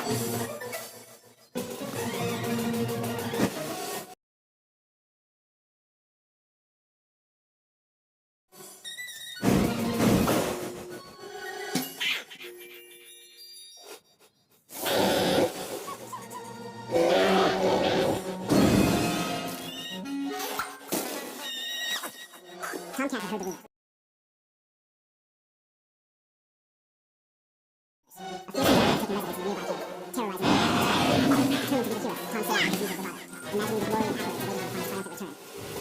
Tomcat had heard the rumor. A fearsome dragon taking residence in the nearby cave, terrorizing the determined to be the hero, Tom set out with his usual bravado, imagining the glory and accolades awaiting him upon his triumphant return.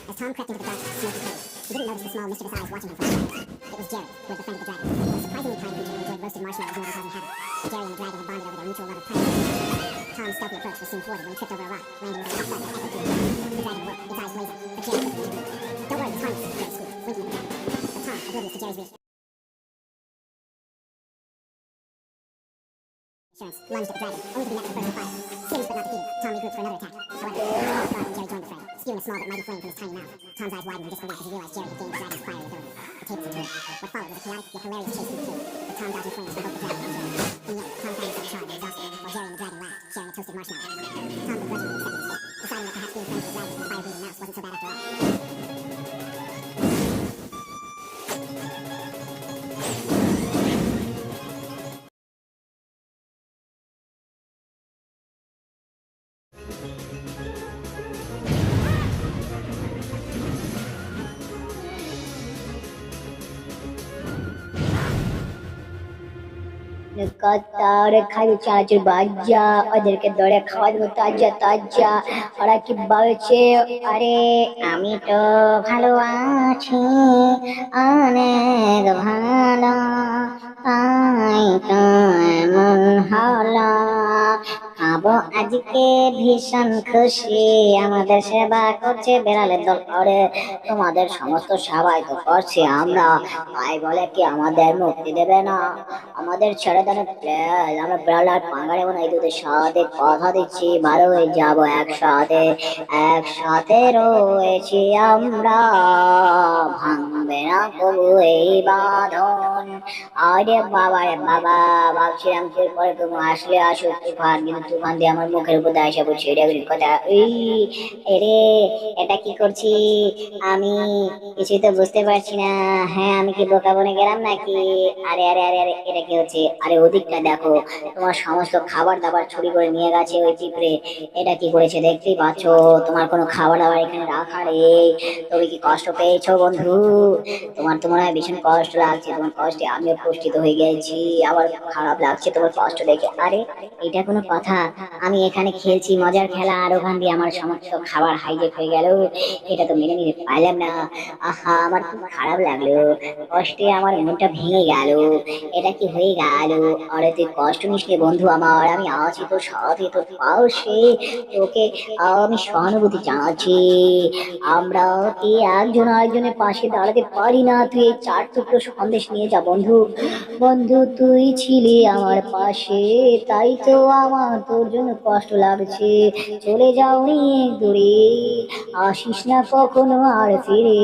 As Tom crept into the dark, smoky cave, he didn't notice the small, mischievous eyes watching him from outside. It was Jerry, who had befriended the dragon, a surprisingly kind creature who enjoyed roasted marshmallows more than causing havoc. Jerry and the dragon had bonded over their mutual love of punishing. Tom's stealthy approach was soon thwarted when he tripped over a rock, landing with a loud thud that echoed through the cave. The dragon woke, its eyes blazing, but Jerry quickly intervened. Don't worry, it's harmless, Jerry squeaked, winking at the dragon. But Tom, oblivious to Jerry's reassurance, lunged at the dragon, only to be met with a burst of fire. Singed but not defeated, Tom regrouped for another attack. However, all was gone when Jerry joined the fray, spewing a small but mighty flame from his tiny mouth. Tom's eyes widened in disbelief as he realized Jerry had gained the dragon's fiery ability. The tables had turned. What followed was a chaotic yet hilarious chase through the cave, with Tom dodging flames from both the dragon and Jerry. In the end, Tom found himself charred and exhausted, while Jerry and the dragon laughed, sharing a toasted marshmallow. Tom begrudgingly accepted his fate, deciding that perhaps being friends with the dragon and the fire-breathing mouse wasn't so bad after all. কতার খাইবে চানাচুর বাজা, ওদেরকে দৌড়ে খাওয়া দেবো তাজা তাজা। ওরা কি বলছে? আরে আমি তো ভালো আছি, অনেক ভালো, তাই তো এমন হলো। খাবো আজকে ভীষণ খুশি, আমাদের সেবা করছে বেড়ালের দল। আরে তোমাদের সমস্ত সেবাই তো করছি আমরা, তাই বলে কি আমাদের মুক্তি দেবে না? আমাদের ছেড়ে দেন প্লিজ, আমরা বিড়াল আর পাঙ্গা নেবো না। এই দুধের সাথে কথা দিচ্ছি ভালো হয়ে যাবো একসাথে, একসাথে রয়েছি আমরা, ভাঙবে না কবু এই বাঁধন। আরে বাবা রে বাবা, ভাবছিলাম পরে তুমি আসলে আসো তুফান, কিন্তু তুফান দিয়ে আমার মুখের উপর দিয়ে এসে পড়ছি। এটা কথা এরে, এটা কি করছি আমি? কিছুই তো বুঝতে পারছি না। হ্যাঁ, আমি কি বোকা বনে গেলাম নাকি? আরে আরে আরে আরে, এটা কি হচ্ছে? আরে ওদিকটা দেখো, তোমার সমস্ত খাবার দাবার চুরি করে নিয়ে গেছে ওই পিঁপড়ে। এটা কি করেছে দেখতেই পাচ্ছ, তোমার কোনো খাবার দাবার এখানে রাখা নেই। তুমি কি কষ্ট পেয়েছো বন্ধু? তোমার তো মনে হয় ভীষণ কষ্ট লাগছে। তোমার কষ্টে আমিও পুষ্টিত হয়ে গেছি, আবার খারাপ লাগছে তোমার কষ্ট দেখে। আরে এটা কোনো কথা? আমি এখানে খেলছি মজার খেলা, আর ওখান দিয়ে আমার সমস্ত খাবার হাইজেক হয়ে গেল। এটা তো মেনে নিতে পারলাম না। আহা, আমার খুব খারাপ লাগলো, কষ্টে আমার মনটা ভেঙে গেল। এটা কি হয়ে গেল? আরে তুই কষ্ট নিস নে বন্ধু আমার, আমি আছি তোর সাথে, তোর পাশে। তোকে আমি সহানুভূতি জানাচ্ছি। আমরা কি একজন আরেকজনের পাশে দাঁড়াতে পারি না? তুই এই 4 টুকরো সন্দেশ নিয়ে যা বন্ধু। বন্ধু তুই ছিলি আমার পাশে, তাই তো আমার তোর জন্য কষ্ট লাগছে। চলে যাও অনেক দূরে, আসিস না কখনো আর ফিরে।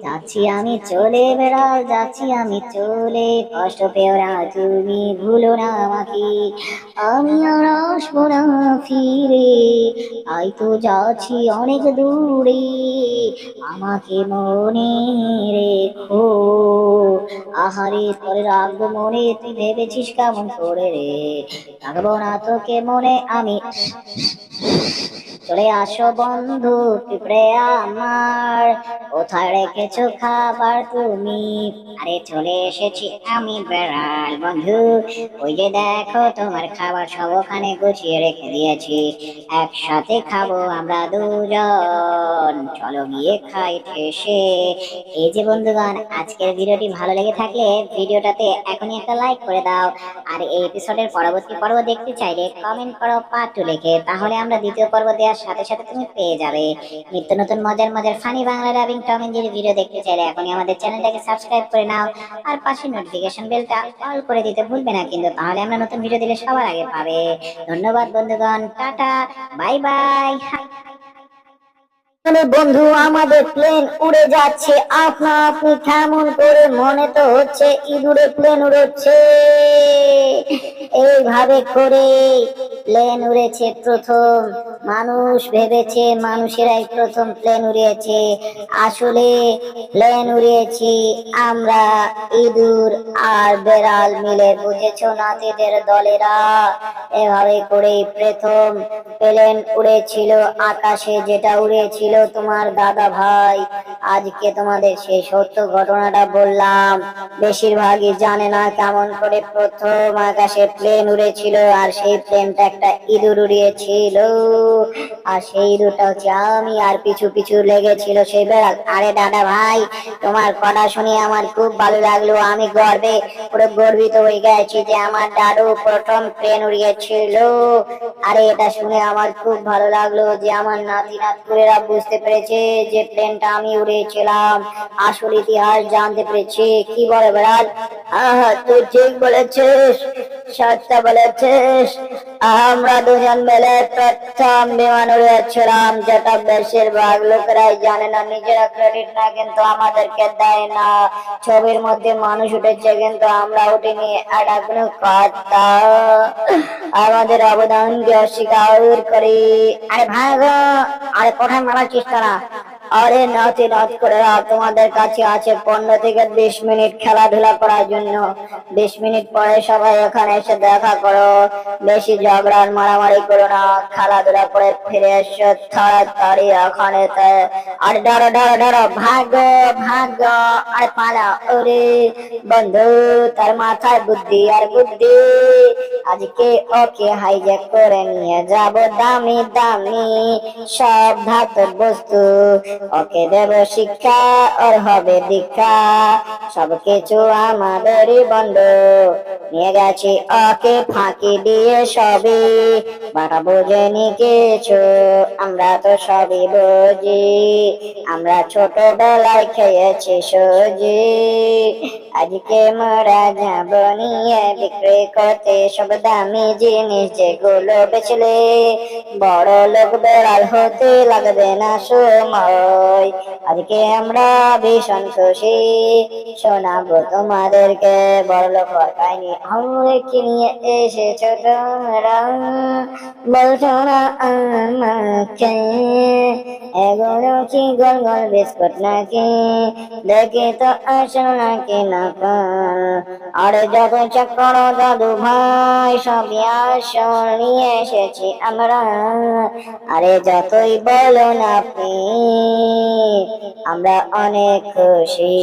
যাচ্ছি আমি চলে বেড়াল, যাচ্ছি আমি চলে, কষ্ট পেও না তুমি, ভুলো না আমাকে, আমি আর আসবো না ফিরে। তাই তো যাচ্ছি অনেক দূরে, আমাকে মনে রেখো। আহারে তোরে রাখবো মনে, তুই ভেবেছিস কেমন করে রে? রাখবো না তোকে মনে আমি। চলে আসো বন্ধু পিঁপড়ে আমার, কোথায় রেখেছো খাবার তুমি? আরে চলে এসেছি আমি বেড়াল বন্ধু, ওই যে দেখো তোমার খাবার সব ওখানে গুছিয়ে রেখে দিয়েছি, একসাথে খাবো আমরা দুজন, চলো গিয়ে খাই ঠেসে। এই যে বন্ধুগণ, আজকের ভিডিওটি ভালো লেগে থাকলে ভিডিওটাতে এখনই একটা লাইক করে দাও, আর এই এপিসোডের পরবর্তী পর্ব দেখতে চাইলে কমেন্ট করো পার্ট 2 লিখে, তাহলে আমরা দ্বিতীয় পর্ব দেওয়ার সাথে সাথে তুমি পেয়ে যাবে। নিত্য নতুন মজার মজার funny Bangla dubbing Tom and Jerry video দেখতে চাইলে এখনই আমাদের চ্যানেলটাকে সাবস্ক্রাইব করে নাও, আর পাশে নোটিফিকেশন বেলটা অল করে দিতে ভুলবে না কিন্তু, তাহলে আমরা নতুন ভিডিও দিলে সবার আগে পাবে। ধন্যবাদ বন্ধুগণ, টাটা, বাই বাই। বন্ধু আমাদের প্লেন উড়ে যাচ্ছে, আপনা আপনি কেমন করে মনে তো হচ্ছে ইঁদুরে প্লেন উড়ছে। এইভাবে করে প্লেন উড়েছে প্রথম। মানুষ ভেবেছে মানুষেরাই প্রথম প্লেন উড়িয়েছে, আসলে প্লেন উড়িয়েছি আমরা, ইঁদুর আর বেড়াল মিলে, বুঝেছো নাতিদের দলেরা? এভাবে করেই প্রথম প্লেন উড়েছিল আকাশে, যেটা উড়েছিল তোমার দাদা ভাই। আজকে তোমাদের সেই সত্য ঘটনাটা বললাম। বেশিরভাগই জানে না কেমন করে প্রথম আকাশে প্লেন উড়েছিল, আর সেই প্লেনটা একটা ইঁদুর উড়িয়েছিল। আর সেই ইঁদুরটা হচ্ছে আমি, আর পিছু পিছু লেগেছিল সেই বেড়াল। আরে দাদা ভাই, তোমার কথা শুনে আমার খুব ভালো লাগলো। আমি গর্বে পুরো গর্বিত হয়ে গেছি যে আমার দাদু প্রথম প্লেন উড়িয়েছিল। আরে এটা শুনে আমার খুব ভালো লাগলো যে আমার নাতি নাতকুরেরা বুঝতে পেরেছে যে প্লেনটা আমি উড়িয়েছিলাম। আসল ইতিহাস জানতে পেরেছি। কি বলে বেড়াল? তুই ঠিক বলেছিস, সত্য বলেছিস। আমরা দুজন মিলে প্রথম বিমান উড়িয়েছিলাম, যেটা বেশিরভাগ লোকেরাই জানে না। নিজেরা ক্রেডিট না কিন্তু আমাদেরকে দেয় না। ছবির মধ্যে মানুষ উঠেছে কিন্তু আমরা উঠিনি, এটা কোনো কথা? আমাদের অবদানকে অস্বীকার করি। আরে ভাগো, আরে কোথায় মারার চেষ্টা না। আরে নাতি নাত করে তোমাদের কাছে আছে 15 থেকে 20 মিনিট খেলাধুলা করার জন্য। 20 মিনিট পরে সবাই এখানে এসে দেখা করো। বেশি ঝগড়া আর মারামারি করো না, খেলাধুলা করে ফিরে এসো তাড়াতাড়ি এখানে। আর ডরো ডরো ডরো, ভাগো ভাগো, আর পালা। ওরে বন্ধু, তার মাথায় বুদ্ধি আর বুদ্ধি। আজকে ওকে হাইজ্যাক করে নিয়ে যাব দামি দামি সব ধাতব বস্তু। ওকে দেব শিক্ষা, ওর হবে দীক্ষা, সবকিছু আমাদেরই বন্ধ। নিয়ে গেছি ওকে ফাঁকি দিয়ে সবই, বাটা বোঝেনি কিছু, আমরা তো সবই বুঝি। আমরা ছোটবেলায় খেয়েছি সুজি, আজকে মোরা যাব নিয়ে বিক্রি করতে সব দামি জিনিস, যেগুলো বেচলে বড় লোক বেড়াল হতে লাগবে না সময়। আজকে আমরা ভীষণ খুশি, শোনাবো তোমাদেরকে বড় লোক হওয়ার কাহিনী। আমরা কি নিয়ে এসেছো তোমরা, বলছো না আমাকে? এগুলো কি গোল গোল বিস্কুট নাকি? দেখি তো আসল নাকি নকল। আরে যত চেক করো দাদু ভাই, সবই আসল নিয়ে এসেছি আমরা। আরে যতই বলো না আপনি, আমরা অনেক খুশি।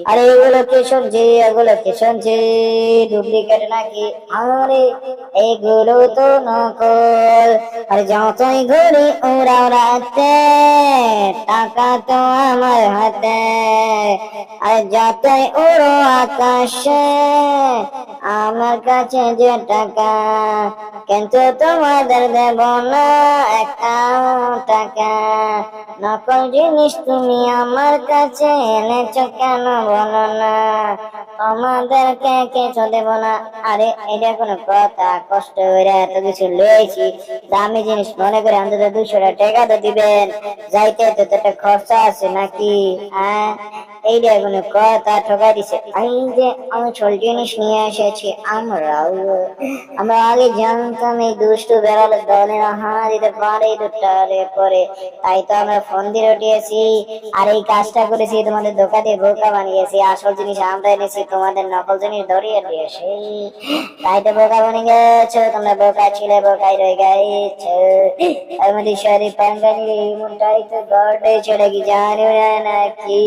আরে এগুলো কি সবজি, এগুলো কি সবজি, ডুপ্লিকেট নাকি? আরে এগুলো তো নকল। আর যতই ঘুরি উড়াও রাতে, টাকা তো আমার হাতে। আর যতই উড়ো আকাশে, আমার কাছে যে টাকা, কিন্তু তোমাদের দেব না একটাও টাকা। নকল জিনিস তুমি আমার কাছে এনেছো কেন বলো না, তোমাদেরকে কিছু দেব না। আরে এটা কোনো কথা? কষ্ট করে এত কিছু লয়েছি, দামি জিনিস মনে করে অন্তত 200 টাকা তো দিবেন। যাইতে তো একটা খরচা আছে নাকি? এইটা কোনো কথা? ঠকাই দিছে। এই যে আমি ছোট জিনিস নিয়ে এসেছি। আমরা আগে জানতাম এই দুষ্টু বেড়ালের দলে হানা দিতে পারে দুটারে পরে, তাই তো আমরা ফোন দিয়ে উঠিয়েছি আর এই কাজটা করেছি। তোমাদের ধোকা দিয়ে বোকা বানিয়েছি। আসল জিনিস আমরা এনেছি, তোমাদের নকল জিনিস ধরিয়ে দিয়েছি। তাই তো বোকা বনে গেছো তোমরা, বোকা ছিলে বোকাই রয়ে গেছো। আমাদের শরীর পাঙ্গানি মনটাই তো গড়ে চলে কি জানো না নাকি?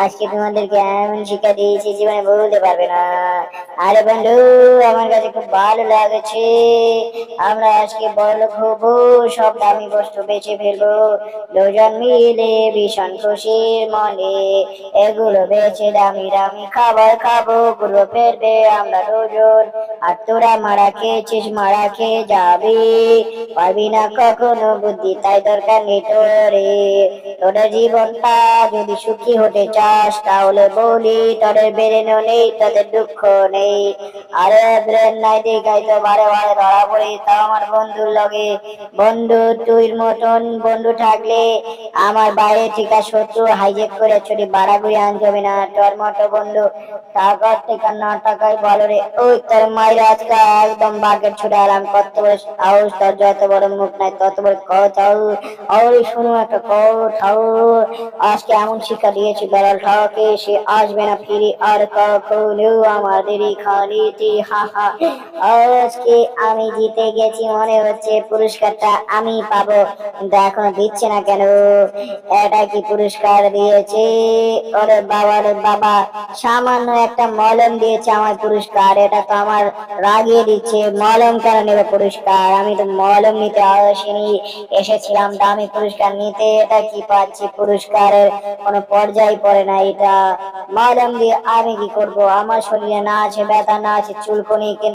আজকে তোমাদেরকে এমন শিক্ষা দিয়েছি জীবনে বলতে পারবে না। আরে বন্ধু, আমার কাছে খুব ভালো লাগছে। আমরা আজকে বড়লোক হবো, সব দামি বস্তু বেচে ফেলবো দুজন মিলে ভীষণ খুশির মনে। এগুলো বেচে দামি দামি খাবার খাবো, ঘুরবো ফেরবে আমরা দুজন। আর তোরা মারা খেয়েছিস, মারা খেয়ে যাবি, পারবি না কখনো বুদ্ধি, তাই দরকার নেই তোরে। তোদের জীবনটা যদি সুখী হতে চাস তাহলে বলি, তোদের বেরেনও নেই, তোদের দুঃখ নেই। আরে ব্রেন নাই দেখাই তো বারে বারে ধরা পড়ি, তাও আমার বন্ধুর লগে। বন্ধু তুই মতন বন্ধু থাকলে আমার বাইরে থেকে শত্রু হাইজেক করে ছুটি বাড়াগুড়ি আনজবে না। তোর মতো বন্ধু টাকার থেকে না টাকাই ভালো রে। ওই তোর মায়ের আজকে একদম বাঘের ছুটে আরাম কত বড় সাহস, তোর যত বড় মুখ নাই তত বড় কথাও। ওই শুনো একটা কথাও, আজকে এমন শিক্ষা দিয়েছি বেড়াল ঠাকে, সে আসবে না ফিরে আর কখনো আমাদের এখানেতে। হা হা, আজকে আমি জিতে গেছি মনে হচ্ছে, পুরস্কারটা আমি পাবো, কিন্তু এখনো দিচ্ছে না কেন? এটা কি পুরস্কার দিয়েছে? ওরে বাবা রে বাবা, সামান্য একটা মলম দিয়েছে আমার পুরস্কার, এটা তো আমার রাগিয়ে দিচ্ছে। মলম কেন নেবে পুরস্কার? আমি তো মলম নিতে আসিনি, এসেছিলাম দামি পুরস্কার নিতে। এটা কি পাচ্ছি? পুরস্কারের কোনো পর্যায়ে পড়ে না এটা। মলম দিয়ে আমি কি করব? আমার শরীরে না আছে ব্যথা, না আছে চুলকুনি,